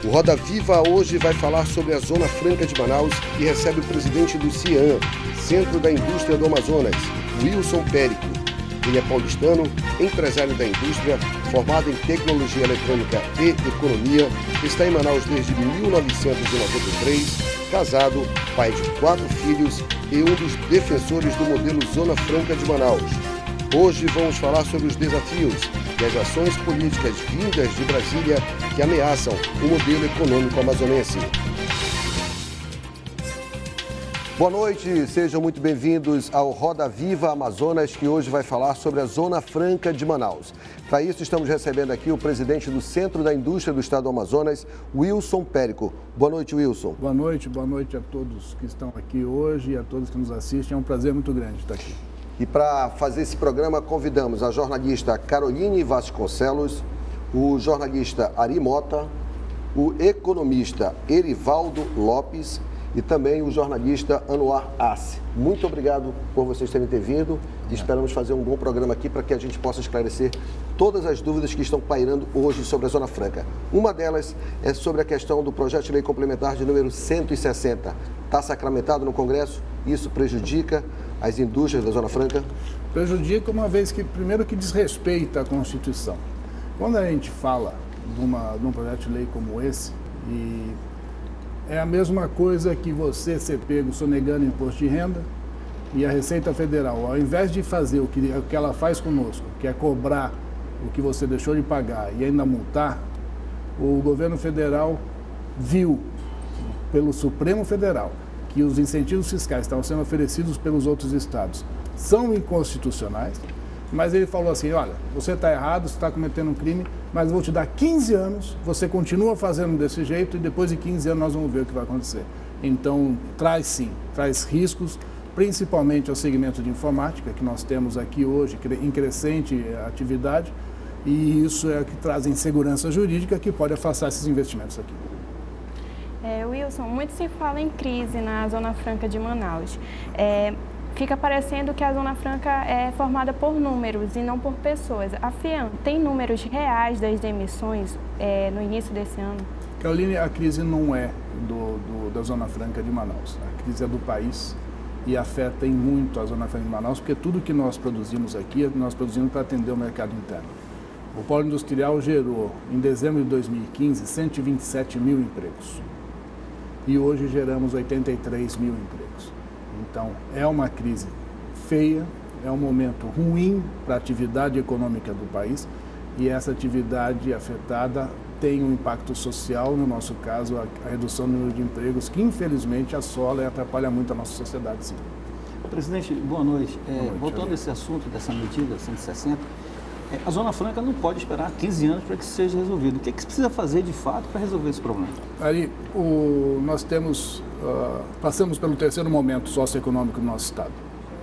O Roda Viva hoje vai falar sobre a Zona Franca de Manaus e recebe o presidente do CIAN, Centro da Indústria do Amazonas, Wilson Périco. Ele é paulistano, empresário da indústria, formado em tecnologia eletrônica e economia, está em Manaus desde 1993, casado, pai de 4 filhos e um dos defensores do modelo Zona Franca de Manaus. Hoje vamos falar sobre os desafios e as ações políticas vindas de Brasília que ameaçam o modelo econômico amazonense. Boa noite, sejam muito bem-vindos ao Roda Viva Amazonas, que hoje vai falar sobre a Zona Franca de Manaus. Para isso, estamos recebendo aqui o presidente do Centro da Indústria do Estado do Amazonas, Wilson Périco. Boa noite, Wilson. Boa noite a todos que estão aqui hoje e a todos que nos assistem. É um prazer muito grande estar aqui. E para fazer esse programa, convidamos a jornalista Caroline Vasconcelos, o jornalista Ari Mota, o economista Erivaldo Lopes e também o jornalista Anuar Assi. Muito obrigado por vocês terem vindo e esperamos fazer um bom programa aqui para que a gente possa esclarecer todas as dúvidas que estão pairando hoje sobre a Zona Franca. Uma delas é sobre a questão do projeto de lei complementar de número 160. Está sacramentado no Congresso? Isso prejudica as indústrias da Zona Franca? Prejudica uma vez que, primeiro, que desrespeita a Constituição. Quando a gente fala de um projeto de lei como esse, e é a mesma coisa que você ser pego sonegando imposto de renda e a Receita Federal, ao invés de fazer o que ela faz conosco, que é cobrar o que você deixou de pagar e ainda multar, o governo federal viu pelo Supremo Federal que os incentivos fiscais estavam sendo oferecidos pelos outros estados são inconstitucionais, mas ele falou assim, olha, você está errado, você está cometendo um crime, mas eu vou te dar 15 anos, você continua fazendo desse jeito e depois de 15 anos nós vamos ver o que vai acontecer. Então, traz riscos, principalmente ao segmento de informática, que nós temos aqui hoje em crescente atividade, e isso é o que traz insegurança jurídica que pode afastar esses investimentos aqui. Wilson, muito se fala em crise na Zona Franca de Manaus. Fica parecendo que a Zona Franca é formada por números e não por pessoas. A FIAN tem números reais das demissões no início desse ano? Caroline, a crise não é da Zona Franca de Manaus. A crise é do país e afeta em muito a Zona Franca de Manaus, porque tudo que nós produzimos aqui, nós produzimos para atender o mercado interno. O polo industrial gerou, em dezembro de 2015, 127 mil empregos. E hoje geramos 83 mil empregos. Então, é uma crise feia, é um momento ruim para a atividade econômica do país e essa atividade afetada tem um impacto social, no nosso caso, a redução do número de empregos, que infelizmente assola e atrapalha muito a nossa sociedade. Sim. Presidente, boa noite. Voltando a esse assunto dessa medida 160, a Zona Franca não pode esperar 15 anos para que isso seja resolvido. O que se precisa fazer de fato para resolver esse problema? Aí, nós passamos pelo terceiro momento socioeconômico do nosso Estado,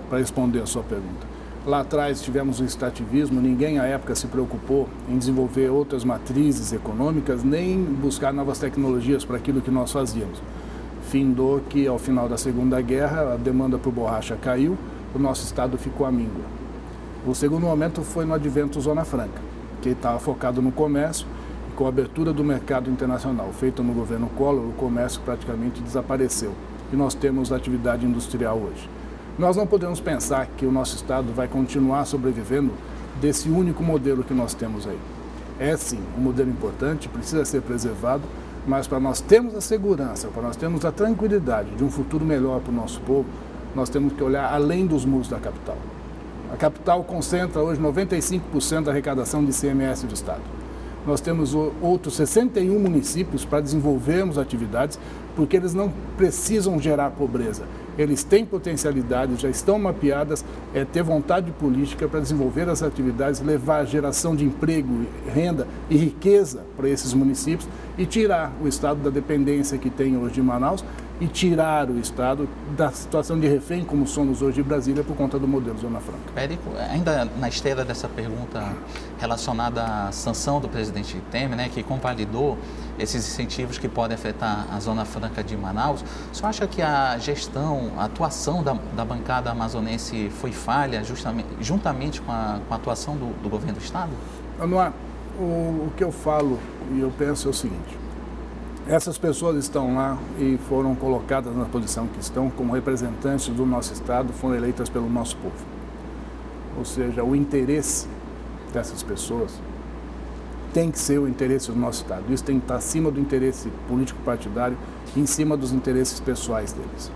para responder a sua pergunta. Lá atrás tivemos o extrativismo, ninguém à época se preocupou em desenvolver outras matrizes econômicas, nem buscar novas tecnologias para aquilo que nós fazíamos. Findou que, ao final da Segunda Guerra, a demanda por borracha caiu, o nosso Estado ficou à míngua. O segundo momento foi no advento Zona Franca, que estava focado no comércio, e com a abertura do mercado internacional feita no governo Collor, o comércio praticamente desapareceu. E nós temos atividade industrial hoje. Nós não podemos pensar que o nosso Estado vai continuar sobrevivendo desse único modelo que nós temos aí. É sim um modelo importante, precisa ser preservado, mas para nós termos a segurança, para nós termos a tranquilidade de um futuro melhor para o nosso povo, nós temos que olhar além dos muros da capital. A capital concentra hoje 95% da arrecadação de ICMS do Estado. Nós temos outros 61 municípios para desenvolvermos atividades, porque eles não precisam gerar pobreza. Eles têm potencialidades, já estão mapeadas, ter vontade política para desenvolver as atividades, levar a geração de emprego, renda e riqueza para esses municípios e tirar o Estado da dependência que tem hoje de Manaus e tirar o Estado da situação de refém, como somos hoje de Brasília, por conta do modelo Zona Franca. Périco, ainda na esteira dessa pergunta relacionada à sanção do presidente Temer, né, que convalidou esses incentivos que podem afetar a Zona Franca de Manaus, o senhor acha que a gestão, a atuação da bancada amazonense foi falha, juntamente com a atuação do governo do Estado? Anuar, o que eu falo e eu penso é o seguinte: Essas pessoas estão lá e foram colocadas na posição que estão como representantes do nosso Estado, foram eleitas pelo nosso povo. Ou seja, o interesse dessas pessoas tem que ser o interesse do nosso Estado. Isso tem que estar acima do interesse político-partidário e em cima dos interesses pessoais deles.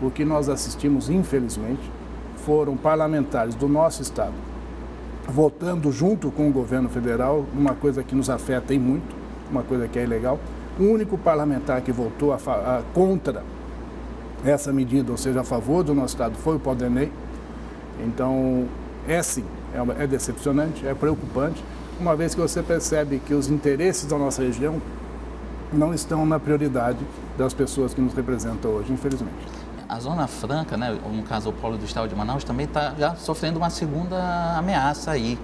O que nós assistimos, infelizmente, foram parlamentares do nosso Estado votando junto com o governo federal, uma coisa que nos afeta e muito, uma coisa que é ilegal. O único parlamentar que votou contra essa medida, ou seja, a favor do nosso Estado, foi o Pauldemey. Então, sim, é decepcionante, é preocupante, uma vez que você percebe que os interesses da nossa região não estão na prioridade das pessoas que nos representam hoje, infelizmente. A Zona Franca, né, no caso o polo industrial de Manaus, também está já sofrendo uma segunda ameaça aí,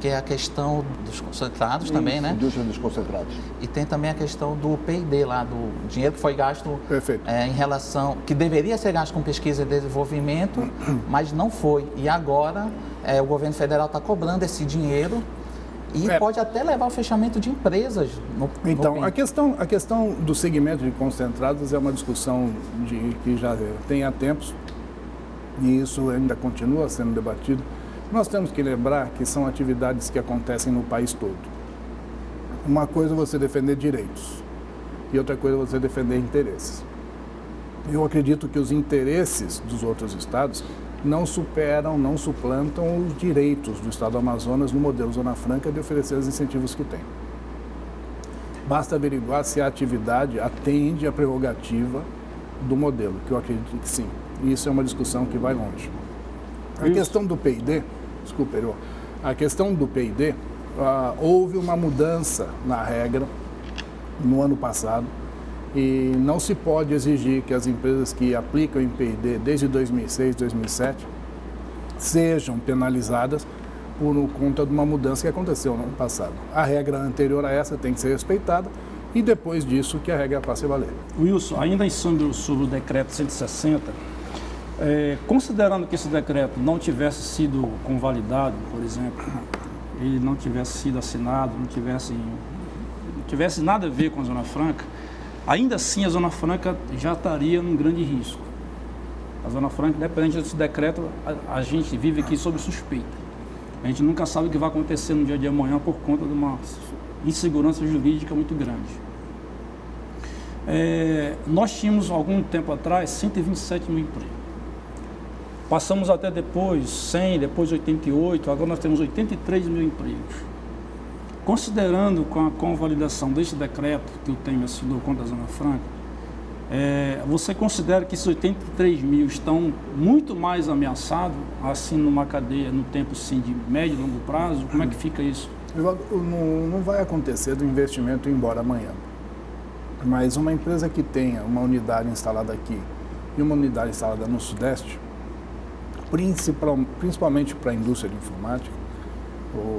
que é a questão dos concentrados também, né? Indústria dos concentrados. E tem também a questão do P&D lá, do dinheiro que foi gasto em relação, que deveria ser gasto com pesquisa e desenvolvimento, mas não foi. E agora o governo federal está cobrando esse dinheiro e pode até levar ao fechamento de empresas no Então, a questão do segmento de concentrados é uma discussão que já tem há tempos e isso ainda continua sendo debatido. Nós temos que lembrar que são atividades que acontecem no país todo. Uma coisa é você defender direitos e outra coisa é você defender interesses. Eu acredito que os interesses dos outros estados não superam, não suplantam os direitos do estado do Amazonas no modelo Zona Franca de oferecer os incentivos que tem. Basta averiguar se a atividade atende à prerrogativa do modelo, que eu acredito que sim. E isso é uma discussão que vai longe. A questão do P&D, a questão do P&D, houve uma mudança na regra no ano passado e não se pode exigir que as empresas que aplicam em P&D desde 2006, 2007 sejam penalizadas por conta de uma mudança que aconteceu no ano passado. A regra anterior a essa tem que ser respeitada e depois disso que a regra passe a valer. Wilson, ainda sobre o decreto 160, considerando que esse decreto não tivesse sido convalidado, por exemplo, ele não tivesse sido assinado, não tivesse nada a ver com a Zona Franca, ainda assim a Zona Franca já estaria num grande risco. A Zona Franca, independente desse decreto, a gente vive aqui sob suspeita. A gente nunca sabe o que vai acontecer no dia de amanhã por conta de uma insegurança jurídica muito grande. Nós tínhamos, algum tempo atrás, 127 mil empregos. Passamos até depois 100, depois 88, agora nós temos 83 mil empregos. Considerando com a convalidação desse decreto que o Temer assinou contra a Zona Franca, você considera que esses 83 mil estão muito mais ameaçados, assim, numa cadeia, no tempo sim, de médio e longo prazo? Como é que fica isso? Não vai acontecer do investimento ir embora amanhã. Mas uma empresa que tenha uma unidade instalada aqui e uma unidade instalada no Sudeste, principalmente para a indústria de informática,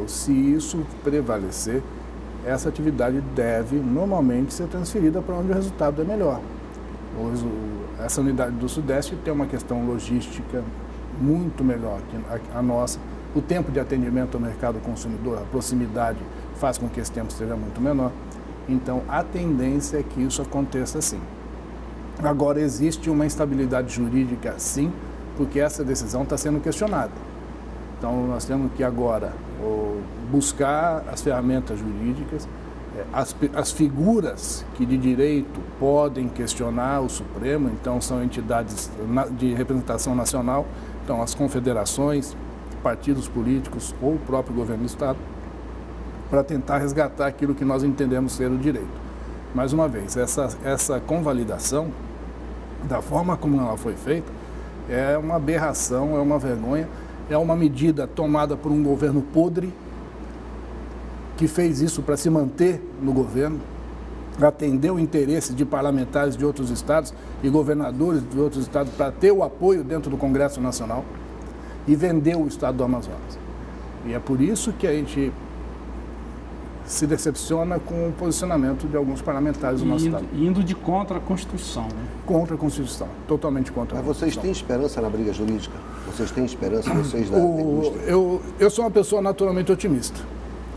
se isso prevalecer, essa atividade deve normalmente ser transferida para onde o resultado é melhor. Essa unidade do Sudeste tem uma questão logística muito melhor que a nossa. O tempo de atendimento ao mercado consumidor, a proximidade, faz com que esse tempo seja muito menor. Então, a tendência é que isso aconteça assim. Agora, existe uma instabilidade jurídica, sim, porque essa decisão está sendo questionada. Então, nós temos que agora buscar as ferramentas jurídicas, as figuras que de direito podem questionar o Supremo, então são entidades de representação nacional, então as confederações, partidos políticos ou o próprio governo do Estado, para tentar resgatar aquilo que nós entendemos ser o direito. Mais uma vez, essa convalidação, da forma como ela foi feita, é uma aberração, é uma vergonha, é uma medida tomada por um governo podre, que fez isso para se manter no governo, atendeu o interesse de parlamentares de outros estados e governadores de outros estados para ter o apoio dentro do Congresso Nacional e vendeu o estado do Amazonas. E é por isso que a gente se decepciona com o posicionamento de alguns parlamentares do nosso estado. Indo de contra a Constituição, né? Contra a Constituição, totalmente contra a Constituição. Mas vocês têm esperança na briga jurídica? Vocês têm esperança, vocês da indústria? Eu sou uma pessoa naturalmente otimista.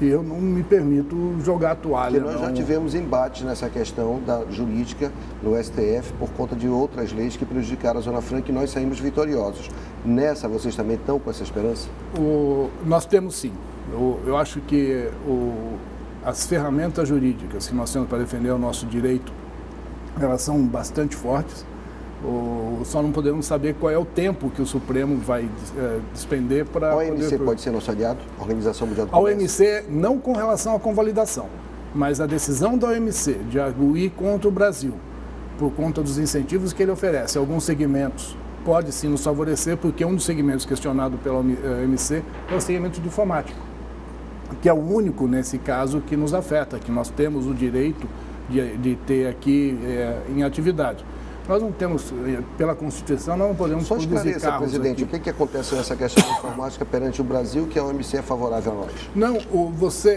E eu não me permito jogar a toalha. Porque nós já tivemos embates nessa questão da jurídica no STF por conta de outras leis que prejudicaram a Zona Franca e nós saímos vitoriosos. Nessa, vocês também estão com essa esperança? Nós temos sim. Eu acho que as ferramentas jurídicas que nós temos para defender o nosso direito, elas são bastante fortes. Só não podemos saber qual é o tempo que o Supremo vai despender para... A OMC pode ser nosso aliado? Organização Mundial do Comércio? A OMC, não com relação à convalidação, mas a decisão da OMC de arguir contra o Brasil, por conta dos incentivos que ele oferece a alguns segmentos, pode sim nos favorecer, porque um dos segmentos questionado pela OMC é o segmento de informática, que é o único, nesse caso, que nos afeta, que nós temos o direito de ter aqui em atividade. Nós não temos, pela Constituição, nós não podemos produzir carros. Só esclareça, presidente, aqui. O que acontece nessa questão da informática perante o Brasil, que a OMC é favorável a nós? Não,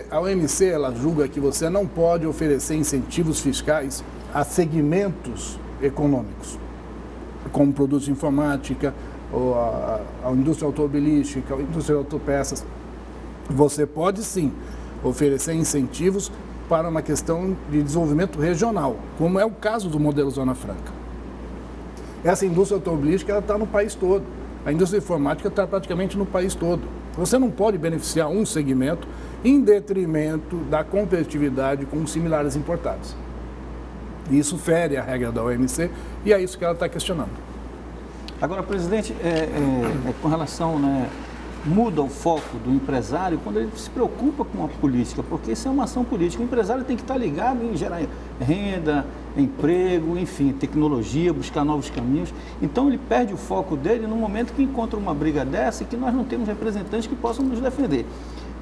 a OMC, ela julga que você não pode oferecer incentivos fiscais a segmentos econômicos, como produtos de informática, ou a indústria automobilística, a indústria de autopeças. Você pode, sim, oferecer incentivos para uma questão de desenvolvimento regional, como é o caso do modelo Zona Franca. Essa indústria automobilística está no país todo. A indústria informática está praticamente no país todo. Você não pode beneficiar um segmento em detrimento da competitividade com similares importados. Isso fere a regra da OMC e é isso que ela está questionando. Agora, presidente, com relação, muda o foco do empresário quando ele se preocupa com a política, porque isso é uma ação política. O empresário tem que estar ligado em gerar renda, emprego, enfim, tecnologia, buscar novos caminhos. Então ele perde o foco dele no momento que encontra uma briga dessa e que nós não temos representantes que possam nos defender.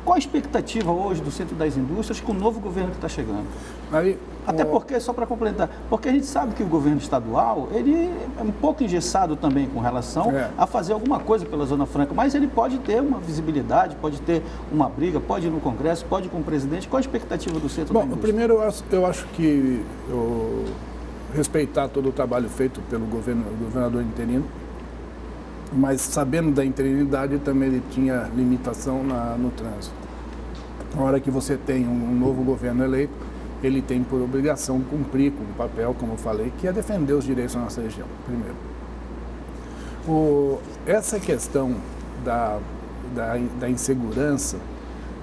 Qual a expectativa hoje do Centro das Indústrias com o novo governo que está chegando? Até porque, só para complementar, porque a gente sabe que o governo estadual, ele é um pouco engessado também com relação a fazer alguma coisa pela Zona Franca, mas ele pode ter uma visibilidade, pode ter uma briga, pode ir no Congresso, pode ir com o presidente. Qual a expectativa do Centro da Indústria? Primeiro, eu acho que respeitar todo o trabalho feito pelo governador interino, mas sabendo da interinidade também ele tinha limitação no trânsito. Na hora que você tem um novo governo eleito, ele tem por obrigação cumprir com o papel, como eu falei, que é defender os direitos da nossa região, primeiro. Essa questão da insegurança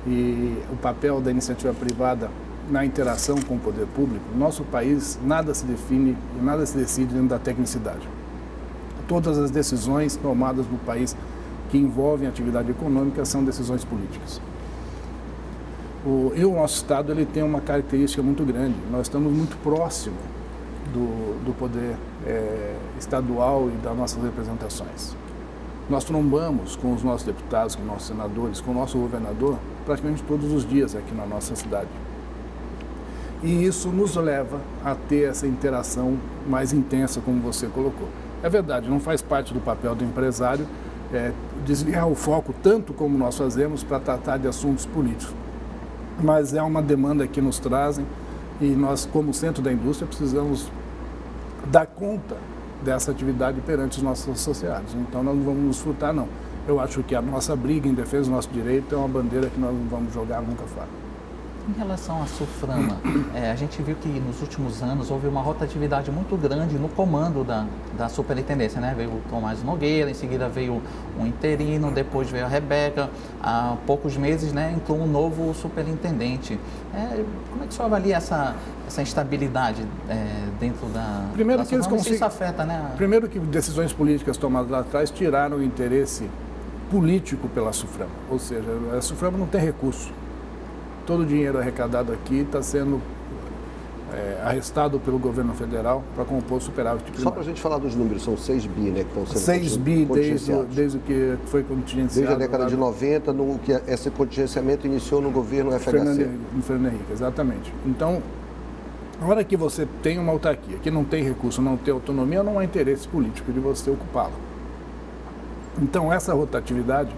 e o papel da iniciativa privada na interação com o poder público, no nosso país nada se define e nada se decide dentro da tecnicidade. Todas as decisões tomadas no país que envolvem atividade econômica são decisões políticas. E o nosso Estado ele tem uma característica muito grande. Nós estamos muito próximos do poder estadual e das nossas representações. Nós trombamos com os nossos deputados, com os nossos senadores, com o nosso governador, praticamente todos os dias aqui na nossa cidade. E isso nos leva a ter essa interação mais intensa, como você colocou. É verdade, não faz parte do papel do empresário desviar o foco tanto como nós fazemos para tratar de assuntos políticos. Mas é uma demanda que nos trazem e nós, como Centro da Indústria, precisamos dar conta dessa atividade perante os nossos associados. Então, nós não vamos nos furtar, não. Eu acho que a nossa briga em defesa do nosso direito é uma bandeira que nós não vamos jogar nunca fora. Em relação à Suframa, a gente viu que nos últimos anos houve uma rotatividade muito grande no comando da superintendência, né? Veio o Tomás Nogueira, em seguida veio um interino, depois veio a Rebeca, há poucos meses, entrou um novo superintendente. Como é que o senhor avalia essa instabilidade dentro da Suframa? Isso afeta, né? Primeiro que decisões políticas tomadas lá atrás tiraram o interesse político pela Suframa, ou seja, a Suframa não tem recurso. Todo o dinheiro arrecadado aqui está sendo arrestado pelo governo federal para compor o superávit primário. Só para a gente falar dos números, são 6 bi, que estão sendo 6 bi desde que foi contingenciado. Desde a década de 90, que esse contingenciamento iniciou no governo FHC. No Fernando Henrique, exatamente. Então, na hora que você tem uma autarquia que não tem recurso, não tem autonomia, não há interesse político de você ocupá-la. Então, essa rotatividade,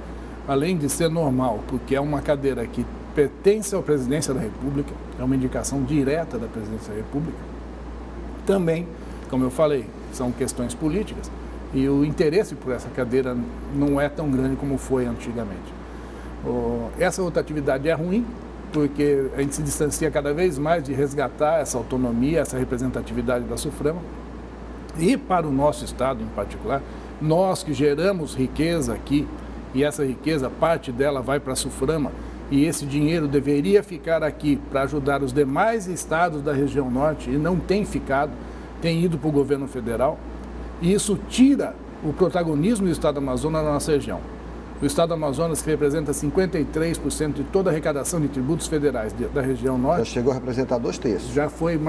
além de ser normal, porque é uma cadeira que pertence à presidência da República, é uma indicação direta da presidência da República. Também, como eu falei, são questões políticas e o interesse por essa cadeira não é tão grande como foi antigamente. Essa rotatividade é ruim porque a gente se distancia cada vez mais de resgatar essa autonomia, essa representatividade da SUFRAMA. E para o nosso Estado em particular, nós que geramos riqueza aqui, e essa riqueza, parte dela vai para a SUFRAMA, e esse dinheiro deveria ficar aqui para ajudar os demais estados da região norte, e não tem ficado, tem ido para o governo federal, e isso tira o protagonismo do Estado do Amazonas na nossa região. O Estado do Amazonas, que representa 53% de toda a arrecadação de tributos federais da região norte... Já chegou a representar 2/3. Já foi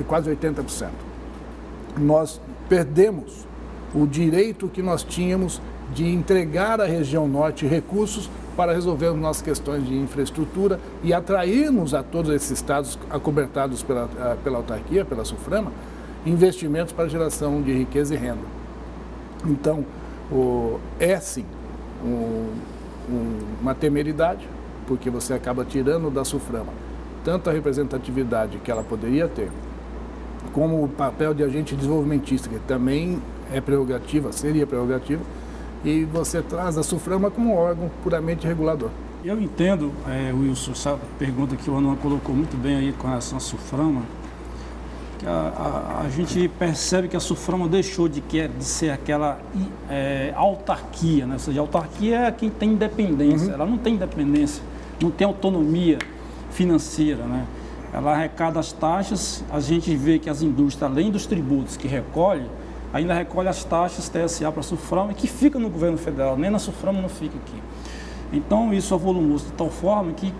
quase 80%. Nós perdemos o direito que nós tínhamos de entregar à região norte recursos para resolvermos nossas questões de infraestrutura e atrairmos a todos esses estados acobertados pela autarquia, pela SUFRAMA, investimentos para geração de riqueza e renda. Então, é sim uma temeridade, porque você acaba tirando da SUFRAMA tanto a representatividade que ela poderia ter, como o papel de agente desenvolvimentista, que também é prerrogativa, seria prerrogativa, e você traz a SUFRAMA como um órgão puramente regulador. Eu entendo, Wilson, essa pergunta que o Anuan colocou muito bem aí com relação à SUFRAMA, que a gente percebe que a SUFRAMA deixou de ser aquela autarquia, né? Ou seja, a autarquia é quem tem independência, ela não tem independência, não tem autonomia financeira, né? Ela arrecada as taxas, a gente vê que as indústrias, além dos tributos que recolhe, ainda recolhe as taxas TSA para a SUFRAMA, que fica no governo federal, nem na SUFRAMA não fica aqui. Então, isso avolumou de tal forma que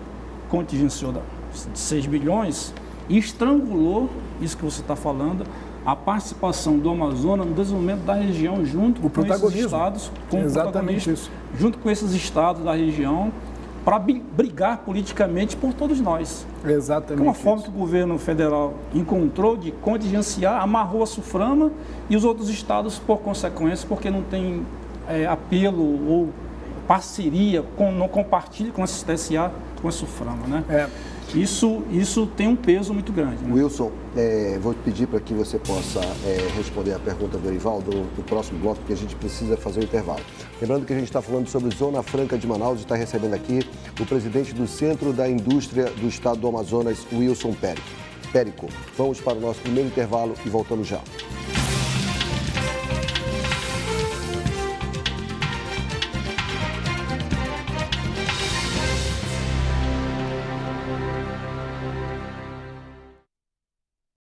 contingenciou de 6 bilhões e estrangulou, isso que você está falando, a participação do Amazonas no desenvolvimento da região junto com esses estados, junto com esses estados da região, para brigar politicamente por todos nós. Exatamente. Uma forma que o governo federal encontrou de contingenciar, amarrou a SUFRAMA e os outros estados, por consequência, porque não tem apelo ou parceria, não compartilha com esse TSA, com a SUFRAMA, né? Isso tem um peso muito grande. Né? Wilson, vou pedir para que você possa responder a pergunta do Erivaldo no próximo bloco, porque a gente precisa fazer um intervalo. Lembrando que a gente está falando sobre Zona Franca de Manaus e está recebendo aqui o presidente do Centro da Indústria do Estado do Amazonas, Wilson Périco. Vamos para o nosso primeiro intervalo e voltamos já.